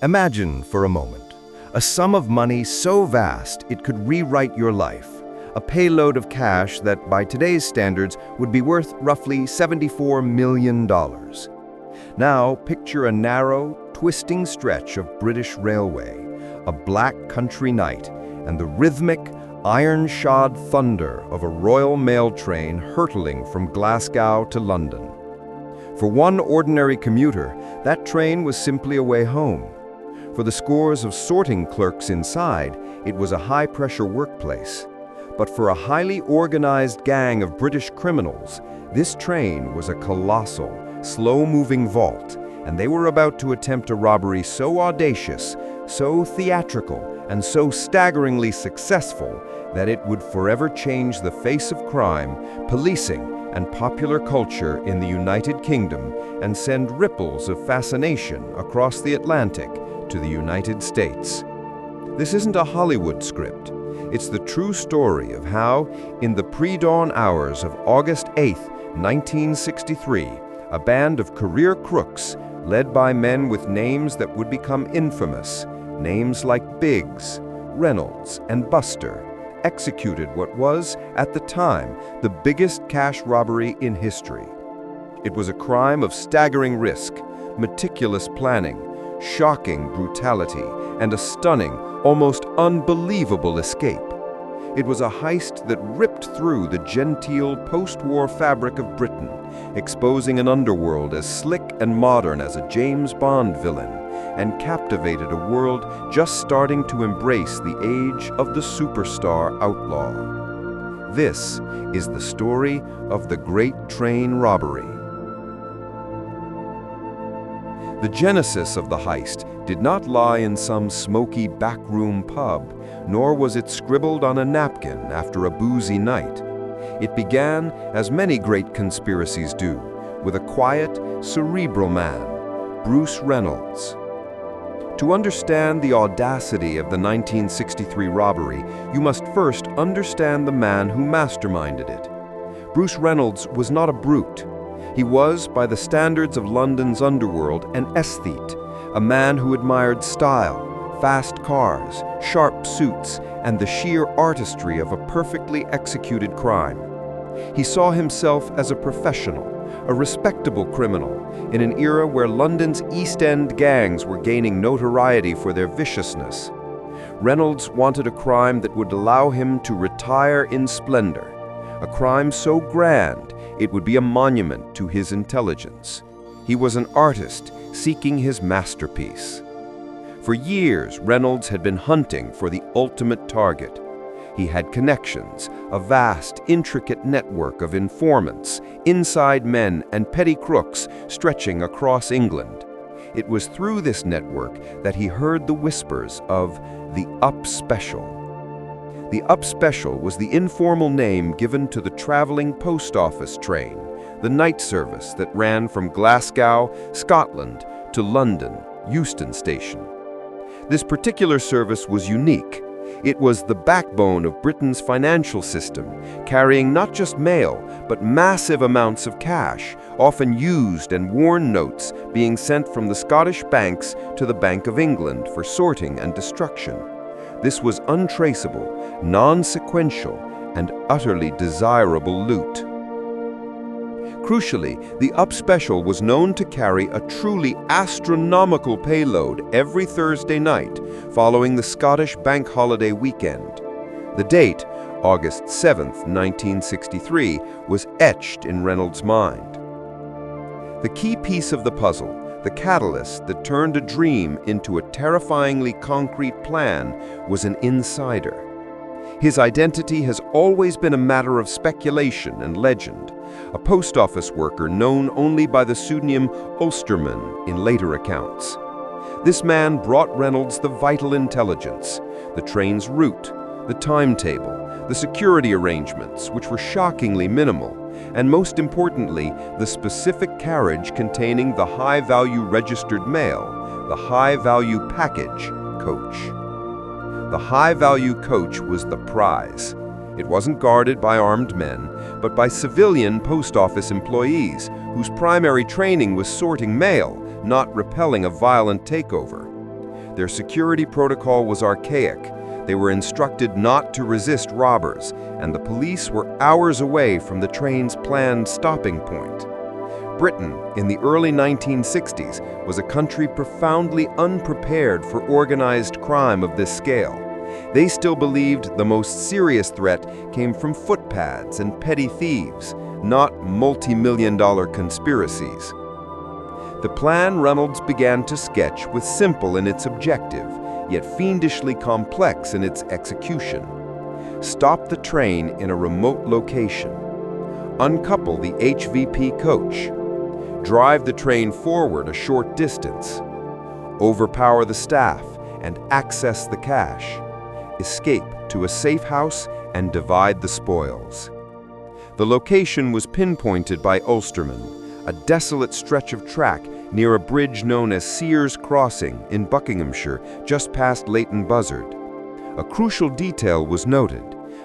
Imagine for a moment a sum of money so vast it could rewrite your life, a payload of cash that by today's standards would be worth roughly $74 million. Now picture a narrow, twisting stretch of British railway, a black country night, and the rhythmic, iron-shod thunder of a Royal Mail train hurtling from Glasgow to London. For one ordinary commuter, that train was simply a way home. For the scores of sorting clerks inside, it was a high-pressure workplace. But for a highly organized gang of British criminals, this train was a colossal, slow-moving vault, and they were about to attempt a robbery so audacious, so theatrical, and so staggeringly successful that it would forever change the face of crime, policing, and popular culture in the United Kingdom and send ripples of fascination across the Atlantic to the United States. This isn't a Hollywood script. It's the true story of how, in the pre-dawn hours of August 8, 1963, a band of career crooks, led by men with names that would become infamous, names like Biggs, Reynolds, and Buster, executed what was, at the time, the biggest cash robbery in history. It was a crime of staggering risk, meticulous planning, shocking brutality, and a stunning, almost unbelievable escape. It was a heist that ripped through the genteel post-war fabric of Britain, exposing an underworld as slick and modern as a James Bond villain, and captivated a world just starting to embrace the age of the superstar outlaw. This is the story of the Great Train Robbery. The genesis of the heist did not lie in some smoky backroom pub, nor was it scribbled on a napkin after a boozy night. It began, as many great conspiracies do, with a quiet, cerebral man, Bruce Reynolds. To understand the audacity of the 1963 robbery, you must first understand the man who masterminded it. Bruce Reynolds was not a brute. He was, by the standards of London's underworld, an aesthete, a man who admired style, fast cars, sharp suits, and the sheer artistry of a perfectly executed crime. He saw himself as a professional, a respectable criminal, in an era where London's East End gangs were gaining notoriety for their viciousness. Reynolds wanted a crime that would allow him to retire in splendor, a crime so grand it would be a monument to his intelligence. He was an artist seeking his masterpiece. For years, Reynolds had been hunting for the ultimate target. He had connections, a vast, intricate network of informants, inside men, and petty crooks stretching across England. It was through this network that he heard the whispers of the Up Special. The Up Special was the informal name given to the traveling post office train, the night service that ran from Glasgow, Scotland, to London, Euston Station. This particular service was unique. It was the backbone of Britain's financial system, carrying not just mail, but massive amounts of cash, often used and worn notes being sent from the Scottish banks to the Bank of England for sorting and destruction. This was untraceable, non-sequential, and utterly desirable loot. Crucially, the Up Special was known to carry a truly astronomical payload every Thursday night following the Scottish bank holiday weekend. The date, August 7, 1963, was etched in Reynolds' mind. The key piece of the puzzle, the catalyst that turned a dream into a terrifyingly concrete plan, was an insider. His identity has always been a matter of speculation and legend, a post office worker known only by the pseudonym Ulsterman in later accounts. This man brought Reynolds the vital intelligence, the train's route, the timetable, the security arrangements, which were shockingly minimal, and most importantly, the specific carriage containing the high-value registered mail, the high-value package coach. The high-value coach was the prize. It wasn't guarded by armed men, but by civilian post office employees whose primary training was sorting mail, not repelling a violent takeover. Their security protocol was archaic. They were instructed not to resist robbers, and the police were hours away from the train's planned stopping point. Britain, in the early 1960s, was a country profoundly unprepared for organized crime of this scale. They still believed the most serious threat came from footpads and petty thieves, not multi-million-dollar conspiracies. The plan Reynolds began to sketch was simple in its objective, yet fiendishly complex in its execution. Stop the train in a remote location. Uncouple the HVP coach. Drive the train forward a short distance. Overpower the staff and access the cash. Escape to a safe house and divide the spoils. The location was pinpointed by Ulsterman, a desolate stretch of track near a bridge known as Sears Crossing in Buckinghamshire, just past Leighton Buzzard. A crucial detail was noted,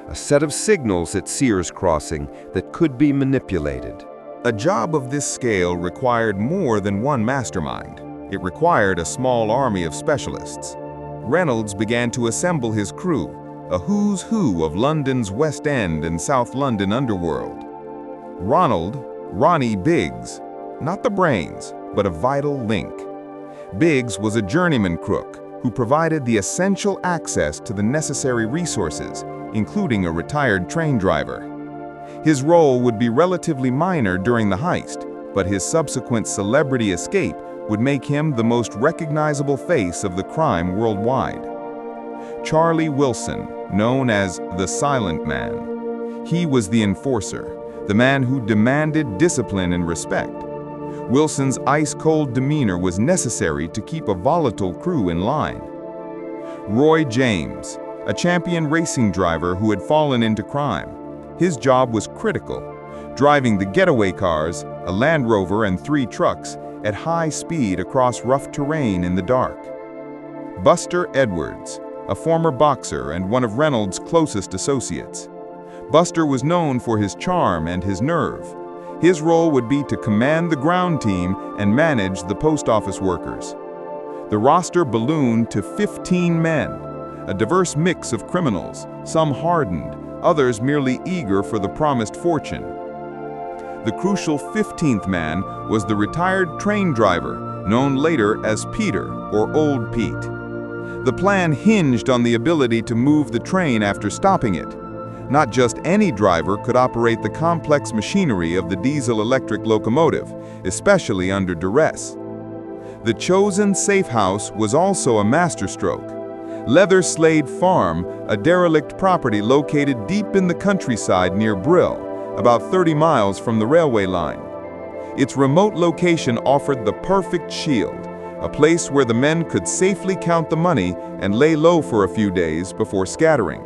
a set of signals at Sears Crossing that could be manipulated. A job of this scale required more than one mastermind. It required a small army of specialists. Reynolds began to assemble his crew, a who's who of London's West End and South London underworld. Ronnie Biggs, not the brains, but a vital link. Biggs was a journeyman crook who provided the essential access to the necessary resources, including a retired train driver. His role would be relatively minor during the heist, but his subsequent celebrity escape would make him the most recognizable face of the crime worldwide. Charlie Wilson, known as the Silent Man. He was the enforcer, the man who demanded discipline and respect. Wilson's ice-cold demeanor was necessary to keep a volatile crew in line. Roy James, a champion racing driver who had fallen into crime. His job was critical, driving the getaway cars, a Land Rover and 3 trucks, at high speed across rough terrain in the dark. Buster Edwards, a former boxer and one of Reynolds' closest associates. Buster was known for his charm and his nerve. His role would be to command the ground team and manage the post office workers. The roster ballooned to 15 men, a diverse mix of criminals, some hardened, others merely eager for the promised fortune. The crucial 15th man was the retired train driver, known later as Peter or Old Pete. The plan hinged on the ability to move the train after stopping it. Not just any driver could operate the complex machinery of the diesel-electric locomotive, especially under duress. The chosen safe house was also a masterstroke. Leatherslade Farm, a derelict property located deep in the countryside near Brill, about 30 miles from the railway line. Its remote location offered the perfect shield, a place where the men could safely count the money and lay low for a few days before scattering.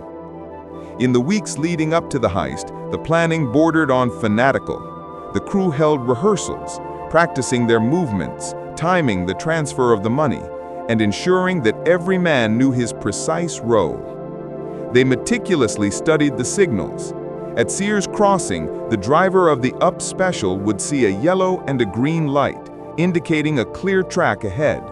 In the weeks leading up to the heist, the planning bordered on fanatical. The crew held rehearsals, practicing their movements, timing the transfer of the money, and ensuring that every man knew his precise role. They meticulously studied the signals. At Sears Crossing, the driver of the up special would see a yellow and a green light, indicating a clear track ahead.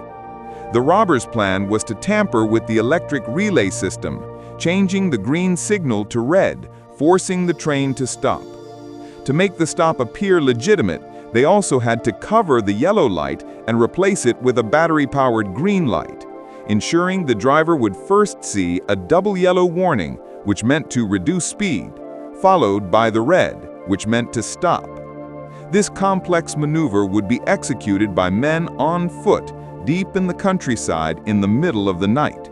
The robbers' plan was to tamper with the electric relay system, changing the green signal to red, forcing the train to stop. To make the stop appear legitimate, they also had to cover the yellow light and replace it with a battery-powered green light, ensuring the driver would first see a double yellow warning, which meant to reduce speed, followed by the red, which meant to stop. This complex maneuver would be executed by men on foot, deep in the countryside in the middle of the night.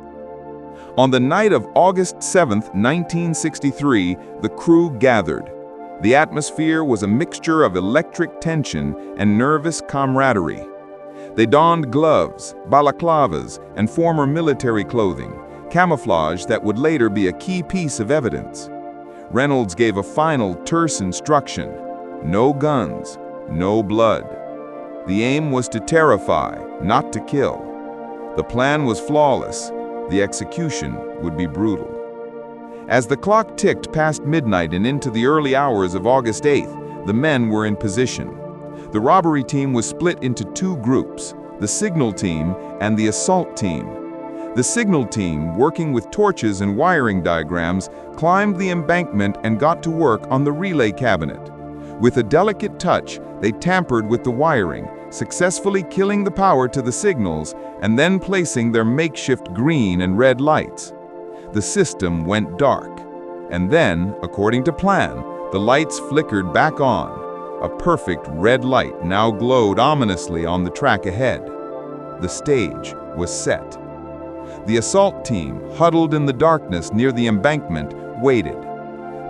On the night of August 7, 1963, the crew gathered. The atmosphere was a mixture of electric tension and nervous camaraderie. They donned gloves, balaclavas, and former military clothing, camouflage that would later be a key piece of evidence. Reynolds gave a final terse instruction: no guns, no blood. The aim was to terrify, not to kill. The plan was flawless. The execution would be brutal. As the clock ticked past midnight and into the early hours of August 8th, the men were in position. The robbery team was split into 2 groups, the signal team and the assault team. The signal team, working with torches and wiring diagrams, climbed the embankment and got to work on the relay cabinet. With a delicate touch, they tampered with the wiring, successfully killing the power to the signals and then placing their makeshift green and red lights. The system went dark, and then, according to plan, the lights flickered back on. A perfect red light now glowed ominously on the track ahead. The stage was set. The assault team, huddled in the darkness near the embankment, waited.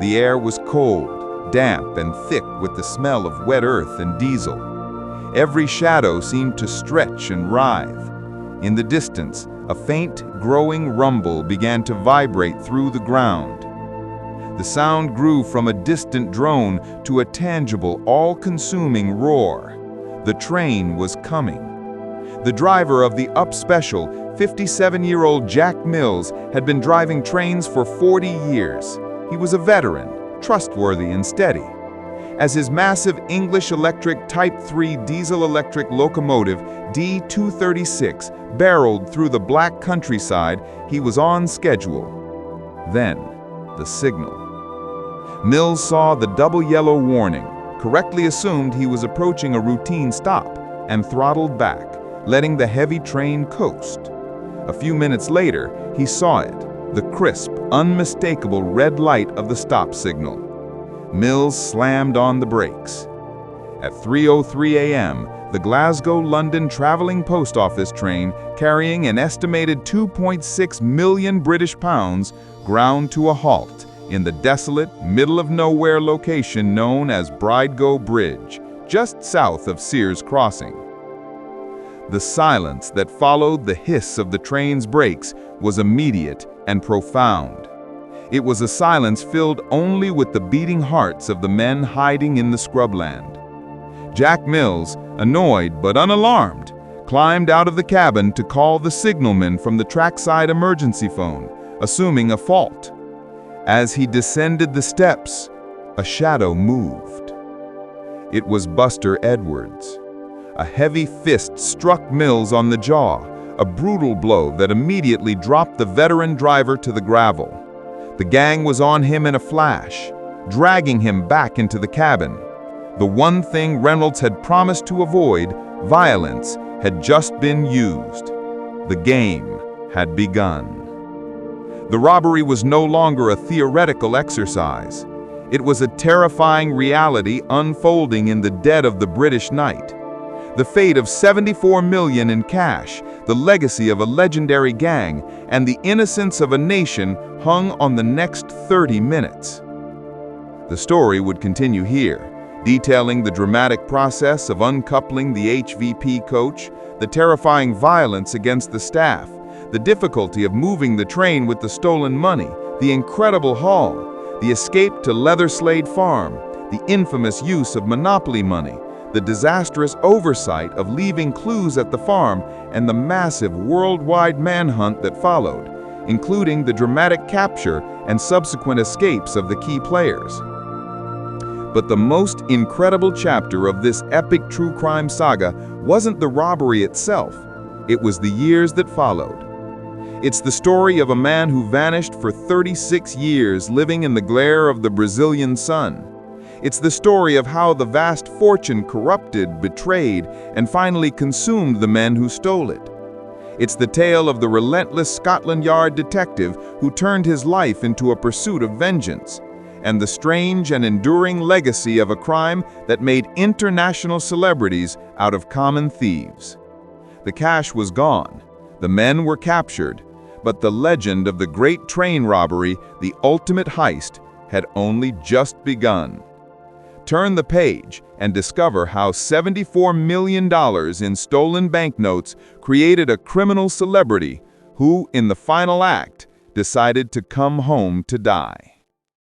The air was cold, damp, and thick with the smell of wet earth and diesel. Every shadow seemed to stretch and writhe. In the distance, a faint, growing rumble began to vibrate through the ground. The sound grew from a distant drone to a tangible, all-consuming roar. The train was coming. The driver of the Up Special, 57-year-old Jack Mills, had been driving trains for 40 years. He was a veteran, trustworthy and steady. As his massive English Electric Type 3 diesel-electric locomotive D236 barreled through the black countryside, he was on schedule. Then, the signal. Mills saw the double yellow warning, correctly assumed he was approaching a routine stop, and throttled back, letting the heavy train coast. A few minutes later, he saw it, the crisp, unmistakable red light of the stop signal. Mills slammed on the brakes. At 3:03 a.m., the Glasgow-London traveling post office train, carrying an estimated 2.6 million British pounds, ground to a halt in the desolate, middle-of-nowhere location known as Bridego Bridge, just south of Sears Crossing. The silence that followed the hiss of the train's brakes was immediate and profound. It was a silence filled only with the beating hearts of the men hiding in the scrubland. Jack Mills, annoyed but unalarmed, climbed out of the cabin to call the signalman from the trackside emergency phone, assuming a fault. As he descended the steps, a shadow moved. It was Buster Edwards. A heavy fist struck Mills on the jaw, a brutal blow that immediately dropped the veteran driver to the gravel. The gang was on him in a flash, dragging him back into the cabin. The one thing Reynolds had promised to avoid, violence, had just been used. The game had begun. The robbery was no longer a theoretical exercise. It was a terrifying reality unfolding in the dead of the British night. The fate of 74 million in cash, the legacy of a legendary gang, and the innocence of a nation hung on the next 30 minutes. The story would continue here, detailing the dramatic process of uncoupling the HVP coach, the terrifying violence against the staff, the difficulty of moving the train with the stolen money, the incredible haul, the escape to Leatherslade Farm, the infamous use of monopoly money, the disastrous oversight of leaving clues at the farm, and the massive worldwide manhunt that followed, including the dramatic capture and subsequent escapes of the key players. But the most incredible chapter of this epic true crime saga wasn't the robbery itself. It was the years that followed. It's the story of a man who vanished for 36 years living in the glare of the Brazilian sun. It's the story of how the vast fortune corrupted, betrayed, and finally consumed the men who stole it. It's the tale of the relentless Scotland Yard detective who turned his life into a pursuit of vengeance, and the strange and enduring legacy of a crime that made international celebrities out of common thieves. The cash was gone, the men were captured, but the legend of the Great Train Robbery, the ultimate heist, had only just begun. Turn the page and discover how $74 million in stolen banknotes created a criminal celebrity who, in the final act, decided to come home to die.